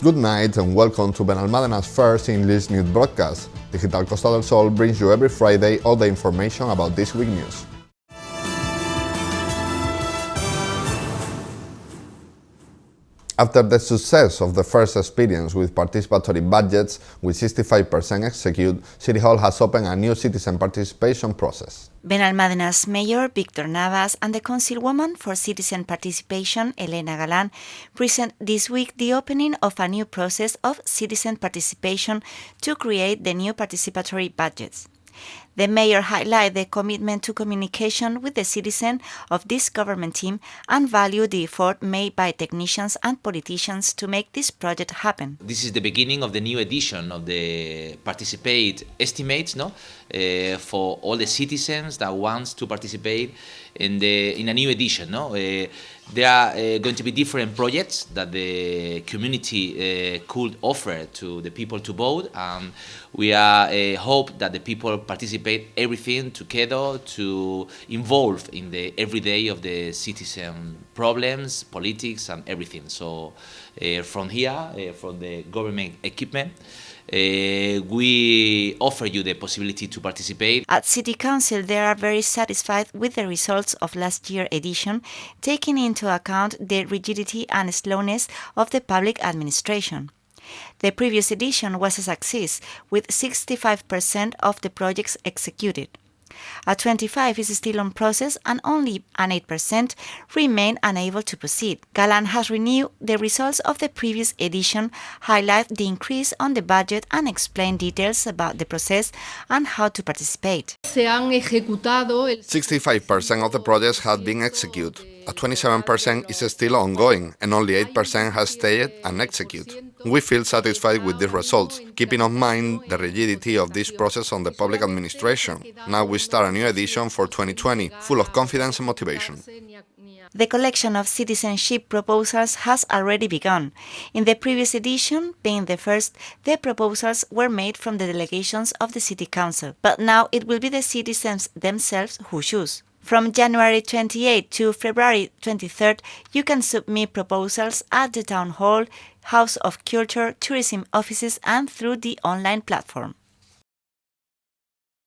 Good night and welcome to Benalmádena's first English news broadcast. Digital Costa del Sol brings you every Friday all the information about this week's news. After the success of the first experience with participatory budgets with 65% execute, City Hall has opened a new citizen participation process. Benalmádena's Mayor Víctor Navas and the Councilwoman for Citizen Participation, Elena Galán, present this week the opening of a new process of citizen participation to create the new participatory budgets. The mayor highlighted the commitment to communication with the citizen of this government team and valued the effort made by technicians and politicians to make this project happen. This is the beginning of the new edition of the Participate Estimates, for all the citizens that wants to participate in a new edition. There are going to be different projects that the community could offer to the people to vote. We hope that the people participate everything together to involve in the everyday of the citizen problems, politics, and everything. So from here, from the government equipment, we offer you the possibility to participate. At City Council, they are very satisfied with the results of last year's edition, taking into account the rigidity and slowness of the public administration. The previous edition was a success, with 65% of the projects executed. A 25% is still on process and only an 8% remain unable to proceed. Galán has renewed the results of the previous edition, highlight the increase on the budget and explain details about the process and how to participate. 65% of the projects have been executed. A 27% is still ongoing and only 8% has stayed unexecuted. We feel satisfied with these results, keeping in mind the rigidity of this process on the public administration. Now we start a new edition for 2020, full of confidence and motivation. The collection of citizenship proposals has already begun. In the previous edition, being the first, the proposals were made from the delegations of the City Council, but now it will be the citizens themselves who choose. From January 28 to February 23rd, you can submit proposals at the Town Hall, House of Culture, tourism offices, and through the online platform.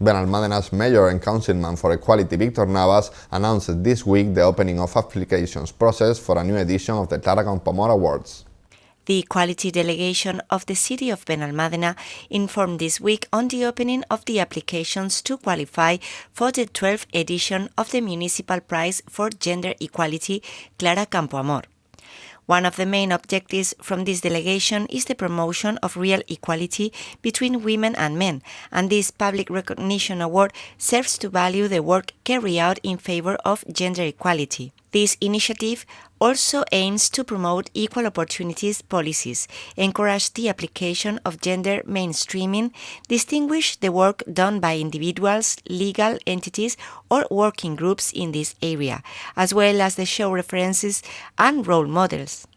Benalmádena's Mayor and Councilman for Equality Víctor Navas announced this week the opening of applications process for a new edition of the Clara Campoamor Awards. The Equality Delegation of the City of Benalmádena informed this week on the opening of the applications to qualify for the 12th edition of the Municipal Prize for Gender Equality Clara Campoamor. One of the main objectives from this delegation is the promotion of real equality between women and men, and this public recognition award serves to value the work carried out in favor of gender equality. This initiative also aims to promote equal opportunities policies, encourage the application of gender mainstreaming, distinguish the work done by individuals, legal entities, or working groups in this area, as well as the show references and role models.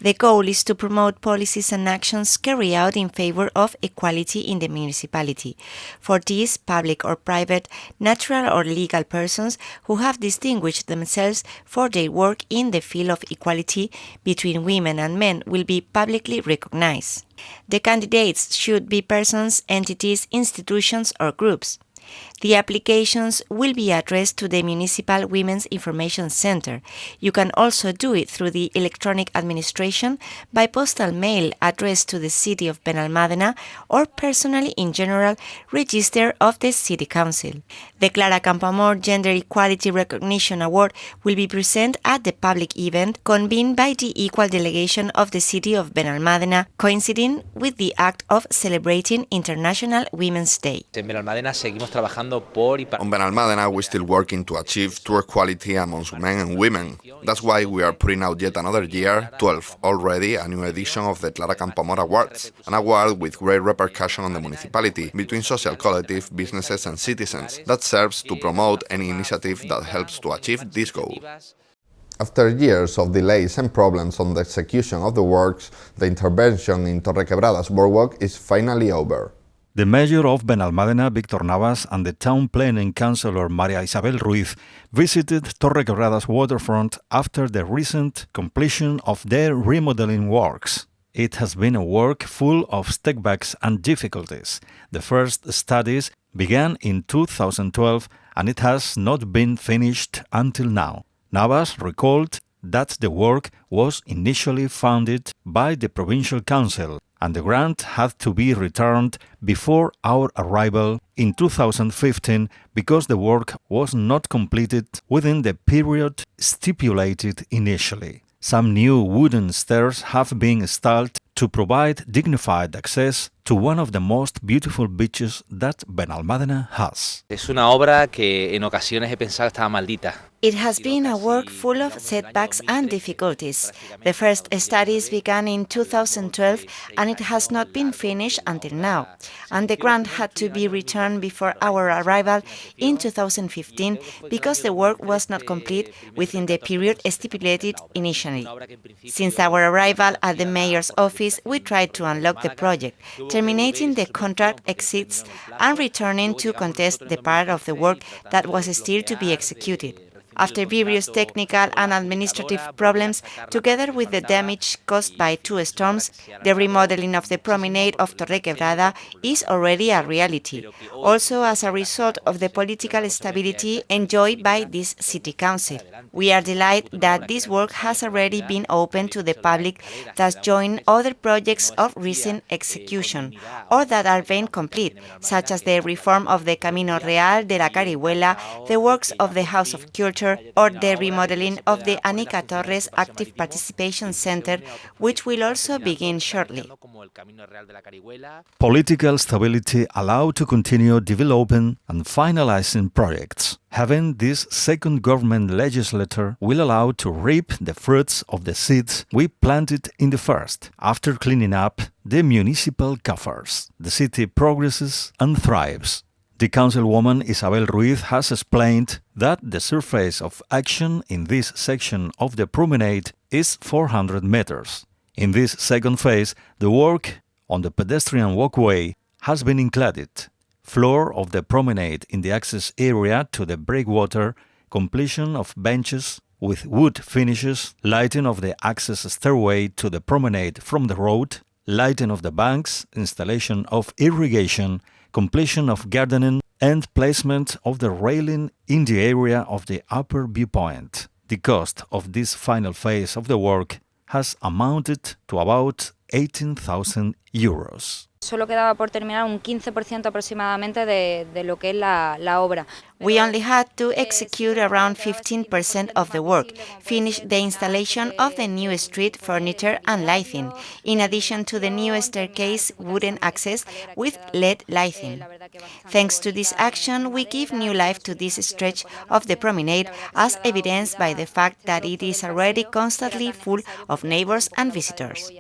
The goal is to promote policies and actions carried out in favor of equality in the municipality. For this, public or private, natural or legal persons who have distinguished themselves for their work in the field of equality between women and men will be publicly recognized. The candidates should be persons, entities, institutions, or groups. The applications will be addressed to the Municipal Women's Information Center. You can also do it through the electronic administration, by postal mail addressed to the City of Benalmádena, or personally in general register of the City Council. The Clara Campoamor Gender Equality Recognition Award will be presented at the public event convened by the Equal Delegation of the City of Benalmádena, coinciding with the act of celebrating International Women's Day. En Benalmádena seguimos trabajando On Benalmádena, we're still working to achieve true equality amongst men and women. That's why we are putting out yet another year, 12 already, a new edition of the Clara Campoamor Awards, an award with great repercussion on the municipality, between social collective, businesses and citizens, that serves to promote any initiative that helps to achieve this goal. After years of delays and problems on the execution of the works, the intervention in Cabrales Boardwalk is finally over. The Mayor of Benalmádena, Víctor Navas, and the Town Planning Councillor María Isabel Ruiz visited Cabrales waterfront after the recent completion of their remodeling works. it has been a work full of setbacks and difficulties. The first studies began in 2012 and it has not been finished until now. Navas recalled that the work was initially funded by the Provincial Council and the grant had to be returned before our arrival in 2015 because the work was not completed within the period stipulated initially. Some new wooden stairs have been installed to provide dignified access to one of the most beautiful beaches that Benalmádena has. Es una obra que en ocasiones he pensado estaba maldita. It has been a work full of setbacks and difficulties. The first studies began in 2012 and it has not been finished until now. And the grant had to be returned before our arrival in 2015 because the work was not complete within the period stipulated initially. Since our arrival at the mayor's office, we tried to unlock the project, terminating the contract exits and returning to contest the part of the work that was still to be executed. After various technical and administrative problems, together with the damage caused by two storms, the remodeling of the promenade of Torre Quebrada is already a reality, also as a result of the political stability enjoyed by this city council. We are delighted that this work has already been open to the public, thus joining other projects of recent execution, or that are being complete, such as the reform of the Camino Real de la Carihuela, the works of the House of Culture, or the remodeling of the Anica Torres Active Participation Center, which will also begin shortly. Political stability allowed to continue developing and finalizing projects. Having this second government legislature will allow to reap the fruits of the seeds we planted in the first. After cleaning up the municipal coffers, the city progresses and thrives. The councilwoman Isabel Ruiz has explained that the surface of action in this section of the promenade is 400 meters. In this second phase, the work on the pedestrian walkway has been included. Floor of the promenade in the access area to the breakwater, completion of benches with wood finishes, lighting of the access stairway to the promenade from the road, lighting of the banks, installation of irrigation, completion of gardening, and placement of the railing in the area of the upper viewpoint. The cost of this final phase of the work has amounted to about 18,000 euros. Solo quedaba por terminar un 15% aproximadamente de lo que es la obra. We only had to execute around 15% of the work, finish the installation of the new street furniture and lighting, in addition to the new staircase wooden access with LED lighting. Thanks to this action, we give new life to this stretch of the promenade, as evidenced by the fact that it is already constantly full of neighbors and visitors.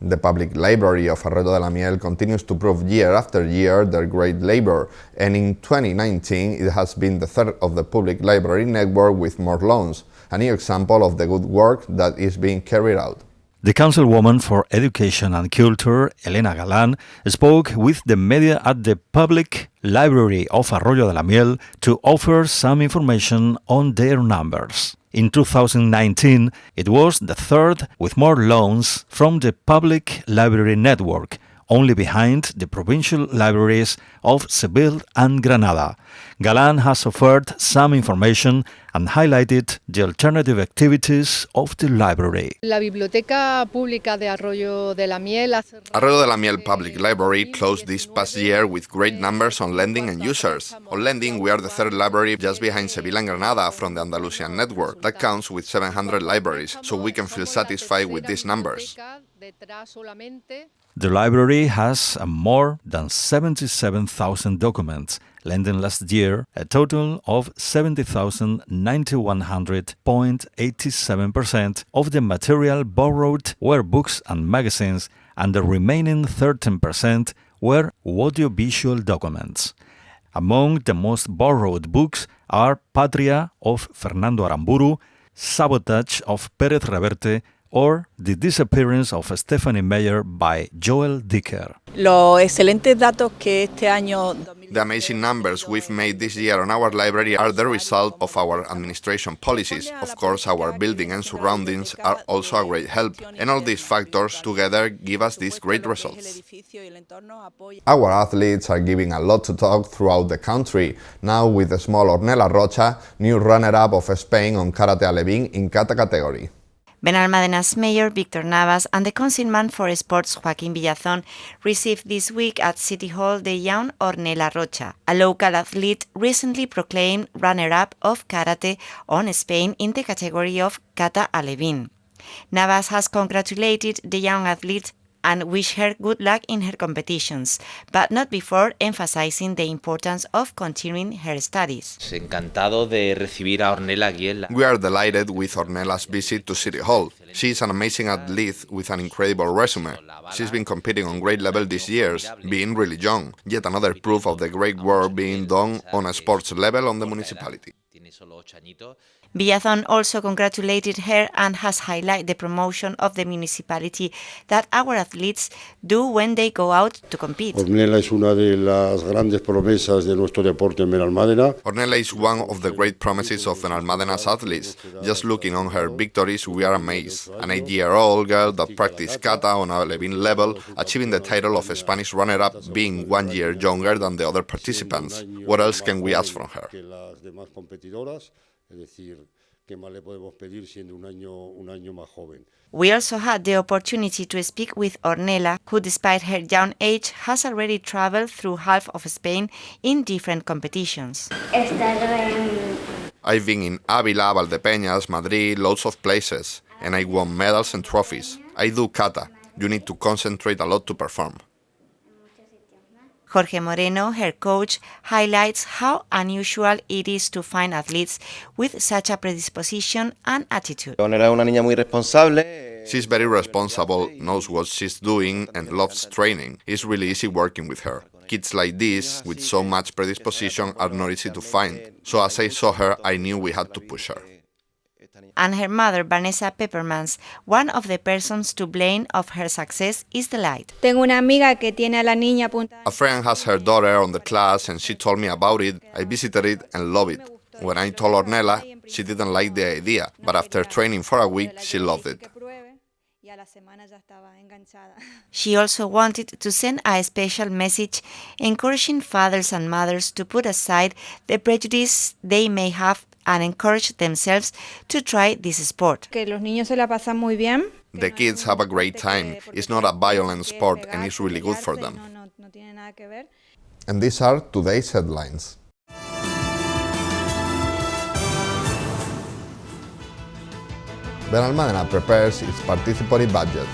The public library of Arroyo de la Miel continues to prove year after year their great labor, and in 2019 it has been the third of the public library network with more loans, a new example of the good work that is being carried out. The Councilwoman for Education and Culture, Elena Galán, spoke with the media at the Public Library of Arroyo de la Miel to offer some information on their numbers. In 2019, it was the third with more loans from the Public Library Network, only behind the provincial libraries of Seville and Granada. Galán has offered some information and highlighted the alternative activities of the library. La Biblioteca Pública de Arroyo de la Miel Arroyo de la Miel Public Library closed this past year with great numbers on lending and users. On lending, we are the third library just behind Seville and Granada from the Andalusian network. That counts with 700 libraries, so we can feel satisfied with these numbers. The library has more than 77,000 documents, lending last year a total of 70,9100.87% of the material borrowed were books and magazines, and the remaining 13% were audiovisual documents. Among the most borrowed books are Patria of Fernando Aramburu, Sabotage of Pérez Reverte, or The Disappearance of Stephanie Meyer by Joel Dicker. Los excelentes datos que este año The amazing numbers we've made this year on our library are the result of our administration policies. Of course, our building and surroundings are also a great help, and all these factors together give us these great results. Our athletes are giving a lot to talk throughout the country, now with the small Ornella Rocha, new runner-up of Spain on Karate Alevín in kata category. Benalmádena's mayor, Víctor Navas, and the councilman for sports, Joaquín Villazón, received this week at City Hall the young Ornella Rocha, a local athlete recently proclaimed runner-up of karate on Spain in the category of kata Alevín. Navas has congratulated the young athlete and wished her good luck in her competitions, but not before emphasizing the importance of continuing her studies. Encantado de recibir a Ornella aquí. We are delighted with Ornella's visit to City Hall. She is an amazing athlete with an incredible resume. She's been competing on great level these years, being really young. Yet another proof of the great work being done on a sports level on the municipality. Villazón also congratulated her and has highlighted the promotion of the municipality that our athletes do when they go out to compete. Ornella es una de las grandes promesas de nuestro deporte en Benalmádena. Ornella is one of the great promises of Benalmádena's athletes. Just looking on her victories, we are amazed. An 8-year-old girl that practiced kata on a Alevín level, achieving the title of Spanish runner-up, being 1 year younger than the other participants. What else can we ask from her? Es decir, ¿qué más le podemos pedir siendo un año más joven? We also had the opportunity to speak with Ornella, who despite her young age has already traveled through half of Spain in different competitions. I've been in Ávila, Valdepeñas, Madrid, loads of places, and I won medals and trophies. I do kata. You need to concentrate a lot to perform. Jorge Moreno, her coach, highlights how unusual it is to find athletes with such a predisposition and attitude. Ornella es una niña muy responsable. She's very responsible, knows what she's doing, and loves training. It's really easy working with her. Kids like this, with so much predisposition, are not easy to find. So as I saw her, I knew we had to push her. And her mother, Vanessa Peppermans, one of the persons to blame of her success is the light. Tengo una amiga que tiene a la niña apuntada. A friend has her daughter on the class and she told me about it. I visited it and loved it. When I told Ornella, she didn't like the idea, but after training for a week, she loved it. She also wanted to send a special message encouraging fathers and mothers to put aside the prejudice they may have and encourage themselves to try this sport. Que los niños se la pasan muy bien. The kids have a great time. It's not a violent sport and it's really good for them. And these are today's headlines. Benalmádena prepares its participatory budgets.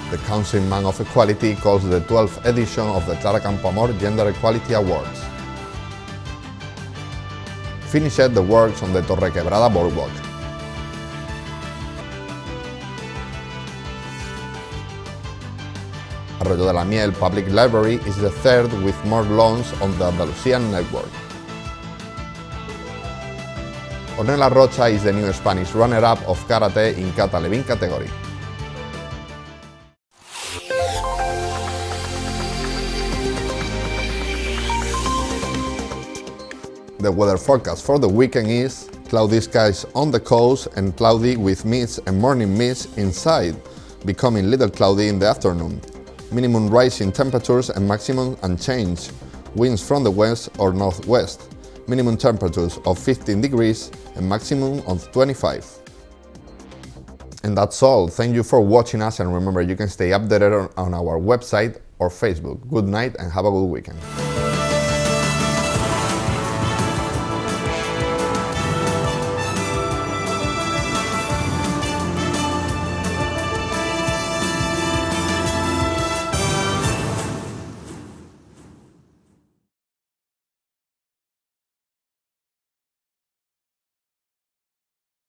The Councilman of Equality calls the 12th edition of the Clara Campoamor Gender Equality Awards. Finished the works on the Cabrales Boardwalk. Arroyo de la Miel Public Library is the third with more loans on the Andalusian network. Ornella Rocha is the new Spanish runner-up of karate in kata Alevín category. The weather forecast for the weekend is cloudy skies on the coast and cloudy with mist and morning mist inside, becoming little cloudy in the afternoon. Minimum rise in temperatures and maximum unchanged. Winds from the west or northwest. Minimum temperatures of 15 degrees and maximum of 25. And that's all. Thank you for watching us, and remember you can stay updated on our website or Facebook. Good night and have a good weekend.